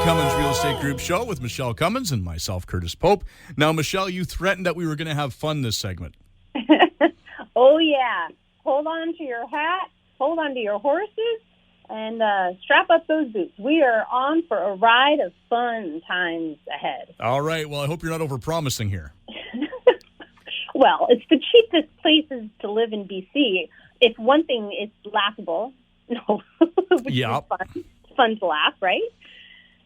Cummins Real Estate Group show with Michele Cummins and myself, Curtis Pope. Now, Michele, you threatened that we were going to have fun this segment. Oh, yeah. Hold on to your hat, hold on to your horses, and strap up those boots. We are on for a ride of fun times ahead. All right. Well, I hope you're not overpromising here. Well, it's the cheapest places to live in BC. If one thing is laughable, no, which is fun to laugh, right?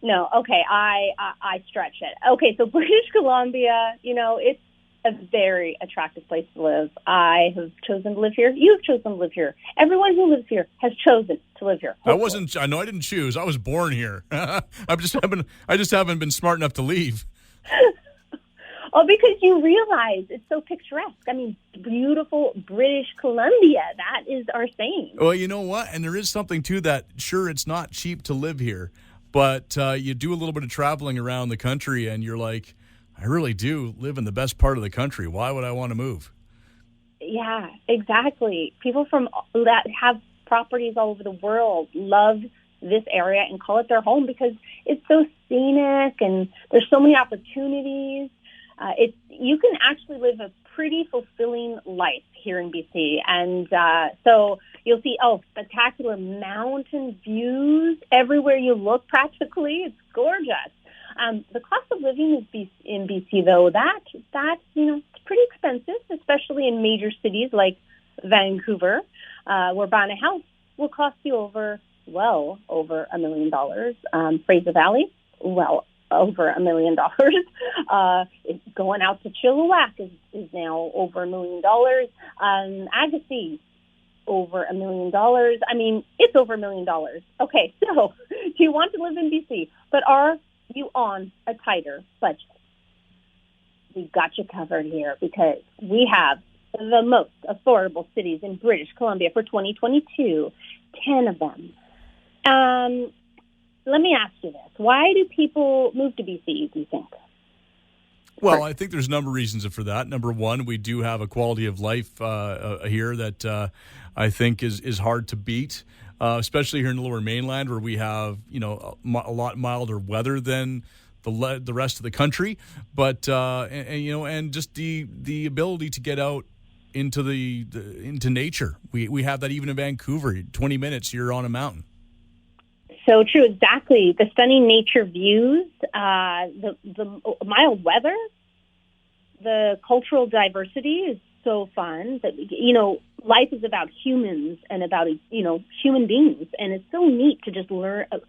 No, okay, I stretch it. Okay, so British Columbia, it's a very attractive place to live. I have chosen to live here. You have chosen to live here. Everyone who lives here has chosen to live here. Hopefully. I didn't choose. I was born here. I just haven't been smart enough to leave. Oh, because you realize it's so picturesque. I mean, beautiful British Columbia. That is our saying. Well, you know what? And there is something to that. Sure, it's not cheap to live here, but you do a little bit of traveling around the country, and you're like, I really do live in the best part of the country. Why would I want to move? Yeah, exactly. People that have properties all over the world love this area and call it their home because it's so scenic and there's so many opportunities. You can actually live a pretty fulfilling life here in BC. And so you'll see, spectacular mountain views everywhere you look practically. It's gorgeous. The cost of living in BC, though, it's pretty expensive, especially in major cities like Vancouver, where buying a house will cost you over $1 million. Fraser Valley, over $1 million. Going out to Chilliwack is now over $1 million. Agassiz, over $1 million. I mean, it's over $1 million. Okay, so do you want to live in BC? But are you on a tighter budget? We've got you covered here because we have the most affordable cities in British Columbia for 2022, 10 of them. Let me ask you this. Why do people move to BC, do you think? Well, I think there's a number of reasons for that. Number one, we do have a quality of life here that I think is hard to beat, especially here in the Lower Mainland where we have, a lot milder weather than the rest of the country. But, and just the ability to get out into into nature. We have that even in Vancouver. 20 minutes, you're on a mountain. So true, exactly. The stunning nature views, the mild weather, the cultural diversity is so fun. That life is about humans and about human beings, and it's so neat to just learn. Of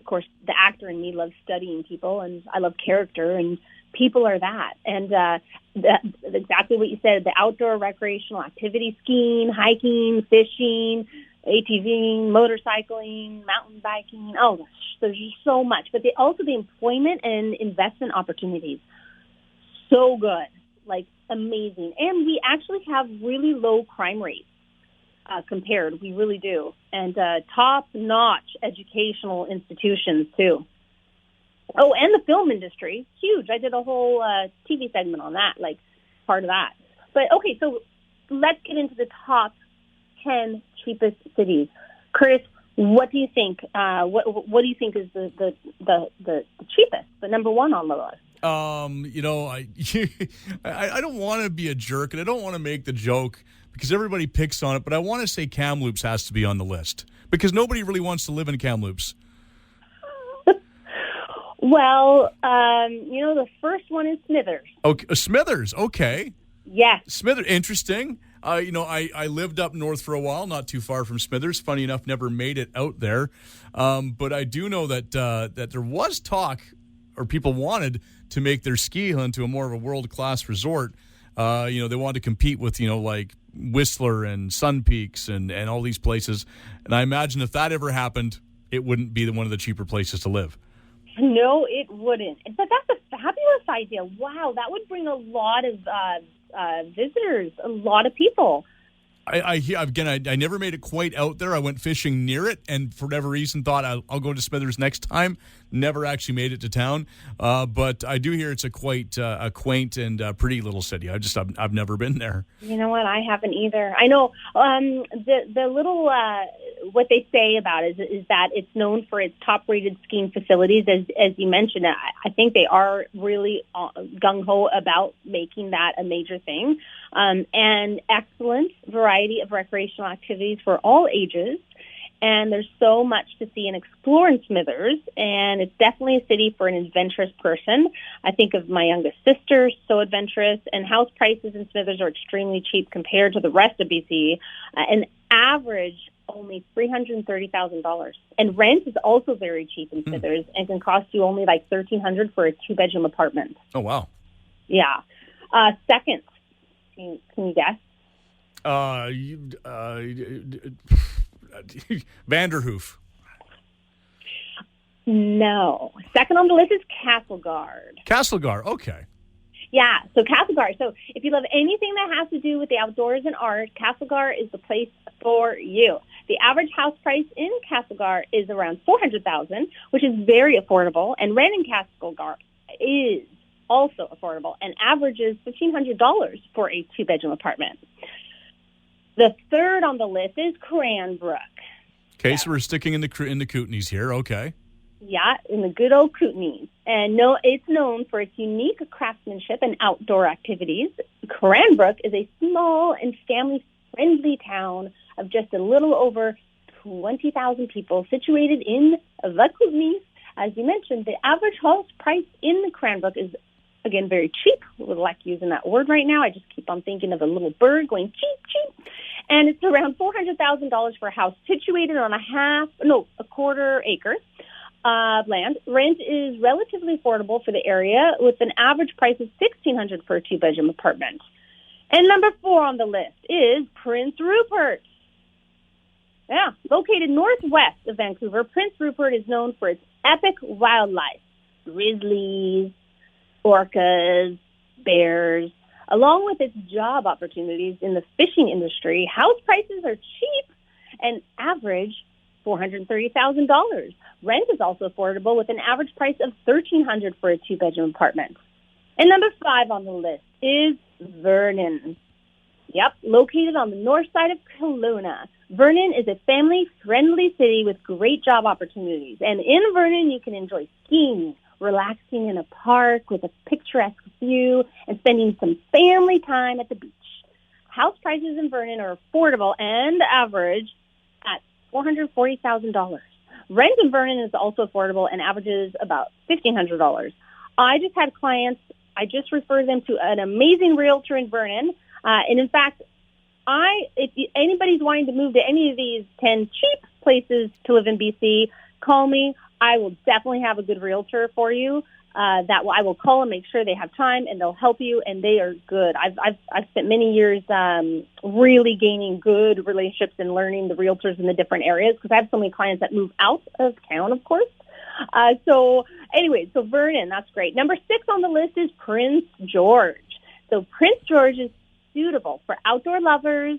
course, the actor in me loves studying people, and I love character, and people are that. And that's exactly what you said: the outdoor recreational activity, skiing, hiking, fishing, ATVing, motorcycling, mountain biking. Oh, gosh, there's just so much. But also the employment and investment opportunities. So good, amazing. And we actually have really low crime rates compared. We really do. And top-notch educational institutions, too. Oh, and the film industry, huge. I did a whole TV segment on that, part of that. But, okay, so let's get into the top 10 cheapest cities. Curtis, what do you think? What do you think is the cheapest, the number one on the list? I don't want to be a jerk, and I don't want to make the joke because everybody picks on it, but I want to say Kamloops has to be on the list because nobody really wants to live in Kamloops. Well, the first one is Smithers. Okay, Smithers, okay. Yes. Smithers, interesting. I lived up north for a while, not too far from Smithers. Funny enough, never made it out there. But I do know that there was talk, or people wanted to make their ski hill into a more of a world-class resort. They wanted to compete with, like Whistler and Sun Peaks and all these places. And I imagine if that ever happened, it wouldn't be one of the cheaper places to live. No, it wouldn't. But that's a fabulous idea. Wow, that would bring a lot of visitors, a lot of people. I never made it quite out there. I went fishing near it, and for whatever reason thought I'll go to Smithers next time. Never actually made it to town, but I do hear it's a quite quaint and pretty little city. I've never been there. You know what? I haven't either. I know the little what they say about it is that it's known for its top-rated skiing facilities. As you mentioned, I think they are really gung-ho about making that a major thing, and excellent variety of recreational activities for all ages. And there's so much to see and explore in Smithers, and it's definitely a city for an adventurous person. I think of my youngest sister, so adventurous, and house prices in Smithers are extremely cheap compared to the rest of BC. An average only $330,000. And rent is also very cheap in Smithers and can cost you only like $1,300 for a 2-bedroom apartment. Oh, wow. Yeah. Second, can you guess? Vanderhoof. No. Second on the list is Castlegar. Castlegar, okay. Yeah, so Castlegar. So if you love anything that has to do with the outdoors and art, Castlegar is the place for you. The average house price in Castlegar is around $400,000, which is very affordable, and rent in Castlegar is also affordable and averages $1,500 for a 2-bedroom apartment. The third on the list is Cranbrook. Okay, so we're sticking in the Kootenays here. Okay. Yeah, in the good old Kootenays. And it's known for its unique craftsmanship and outdoor activities. Cranbrook is a small and family-friendly town of just a little over 20,000 people situated in the Kootenays. As you mentioned, the average house price in Cranbrook is, again, very cheap. We would like using that word right now. I just keep on thinking of a little bird going cheap, cheap. And it's around $400,000 for a house situated on a quarter acre of land. Rent is relatively affordable for the area with an average price of $1,600 for a 2-bedroom apartment. And number 4 on the list is Prince Rupert. Yeah, located northwest of Vancouver, Prince Rupert is known for its epic wildlife, grizzlies, orcas, bears, along with its job opportunities in the fishing industry. House prices are cheap and average $430,000. Rent is also affordable with an average price of $1,300 for a 2-bedroom apartment. And number 5 on the list is Vernon. Yep, located on the north side of Kelowna. Vernon is a family-friendly city with great job opportunities. And in Vernon, you can enjoy skiing, relaxing in a park with a picturesque view, and spending some family time at the beach. House prices in Vernon are affordable and average at $440,000. Rent in Vernon is also affordable and averages about $1,500. I just had clients, I just referred them to an amazing realtor in Vernon. And in fact, if anybody's wanting to move to any of these 10 cheap places to live in BC, call me. I will definitely have a good realtor for you. I will call and make sure they have time, and they'll help you, and they are good. I've spent many years really gaining good relationships and learning the realtors in the different areas because I have so many clients that move out of town, of course. So Vernon, that's great. Number 6 on the list is Prince George. So Prince George is suitable for outdoor lovers,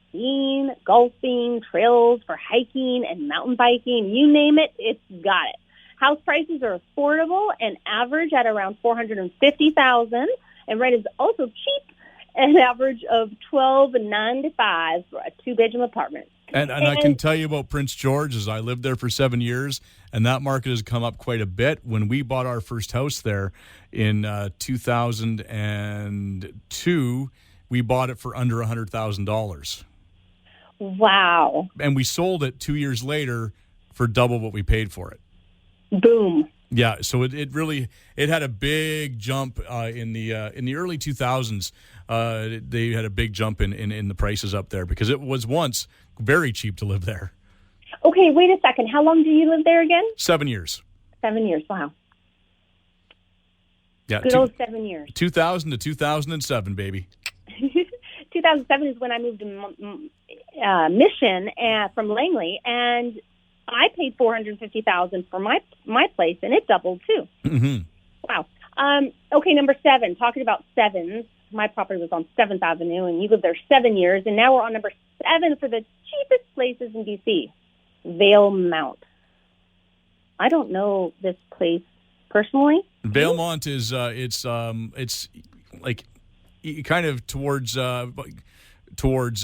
skiing, golfing, trails, for hiking and mountain biking. You name it, it's got it. House prices are affordable and average at around $450,000, and rent is also cheap, an average of $1,295 for a 2-bedroom apartment. And I can tell you about Prince George, as I lived there for 7 years, and that market has come up quite a bit. When we bought our first house there in 2002, we bought it for under $100,000. Wow. And we sold it 2 years later for double what we paid for it. Boom. Yeah, so it really had a big jump in the early 2000s. They had a big jump in the prices up there because it was once very cheap to live there. Okay, wait a second. How long do you live there again? 7 years. 7 years. Wow. Yeah, good old 7 years. 2000 to 2007, baby. 2007 is when I moved to Mission from Langley, and I paid $450,000 for my place, and it doubled too. Mm-hmm. Wow. Okay, number 7. Talking about sevens, my property was on 7th Avenue, and you lived there 7 years, and now we're on number 7 for the cheapest places in BC. Valemount. I don't know this place personally. Valemount is it's like kind of towards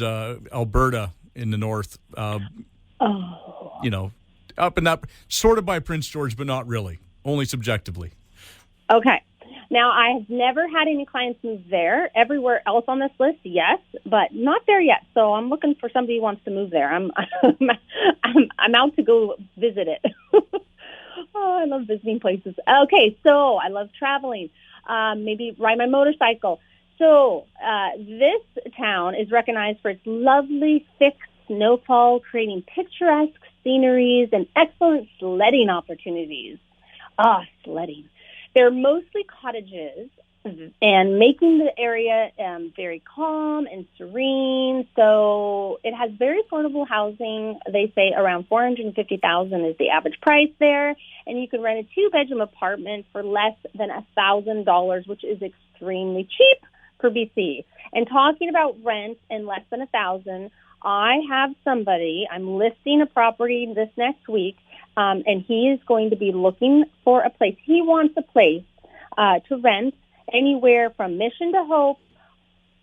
Alberta in the north. You know, up and up, sort of by Prince George, but not really. Only subjectively. Okay. Now, I have never had any clients move there. Everywhere else on this list, yes, but not there yet. So I'm looking for somebody who wants to move there. I'm out to go visit it. Oh, I love visiting places. Okay, so I love traveling. Maybe ride my motorcycle. So this town is recognized for its lovely thick snowfall, creating picturesque sceneries and excellent sledding opportunities. Sledding. They're mostly cottages and making the area very calm and serene. So it has very affordable housing. They say around $450,000 is the average price there. And you can rent a 2-bedroom apartment for less than $1,000, which is extremely cheap for BC. And talking about rent and less than $1,000, I have somebody, I'm listing a property this next week, and he is going to be looking for a place. He wants a place to rent anywhere from Mission to Hope,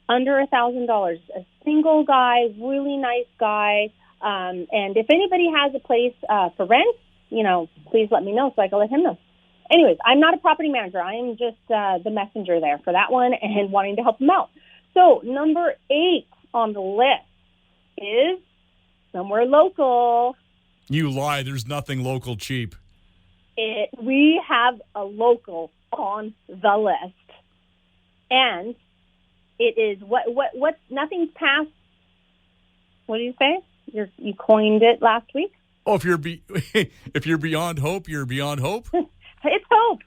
under $1,000. A single guy, really nice guy. And if anybody has a place for rent, please let me know so I can let him know. Anyways, I'm not a property manager. I am just the messenger there for that one and wanting to help him out. So number 8 on the list is somewhere local. You lie. There's nothing local cheap. We have a local on the list. And it is what nothing's past. What do you say? You coined it last week. Oh, if you're beyond hope, you're beyond hope. It's Hope.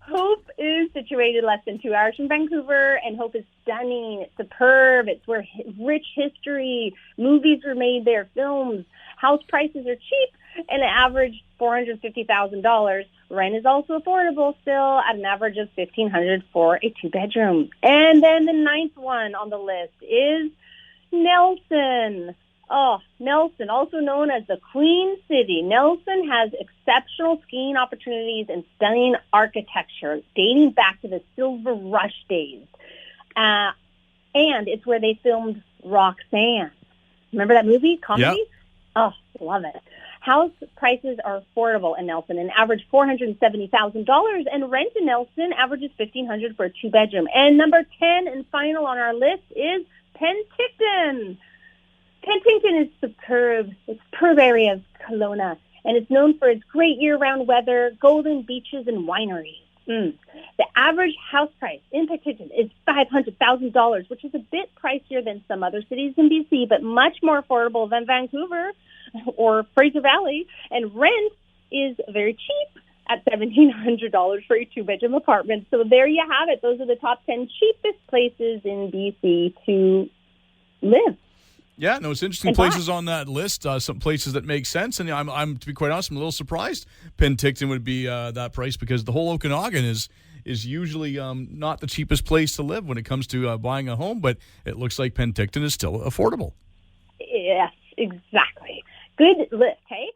Hope is situated less than 2 hours from Vancouver, and Hope is stunning. It's superb. It's where rich history, movies were made there, films. House prices are cheap, and an average $450,000. Rent is also affordable still at an average of $1,500 for a 2-bedroom. And then the 9th one on the list is Nelson. Nelson, also known as the Queen City. Nelson has exceptional skiing opportunities and stunning architecture dating back to the Silver Rush days. And it's where they filmed Roxanne. Remember that movie? Comedy? Yep. Oh, love it. House prices are affordable in Nelson, an average $470,000, and rent in Nelson averages $1,500 for a 2-bedroom. And number 10 and final on our list is Penticton. Penticton is superb. It's a superb area of Kelowna, and it's known for its great year-round weather, golden beaches, and wineries. The average house price in Penticton is $500,000, which is a bit pricier than some other cities in BC, but much more affordable than Vancouver or Fraser Valley. And rent is very cheap at $1,700 for a 2-bedroom apartment. So there you have it. Those are the top 10 cheapest places in BC to live. Yeah, no, it's interesting places on that list. Some places that make sense, and I'm to be quite honest, I'm a little surprised Penticton would be that price, because the whole Okanagan is usually not the cheapest place to live when it comes to buying a home, but it looks like Penticton is still affordable. Yes, exactly. Good list, hey?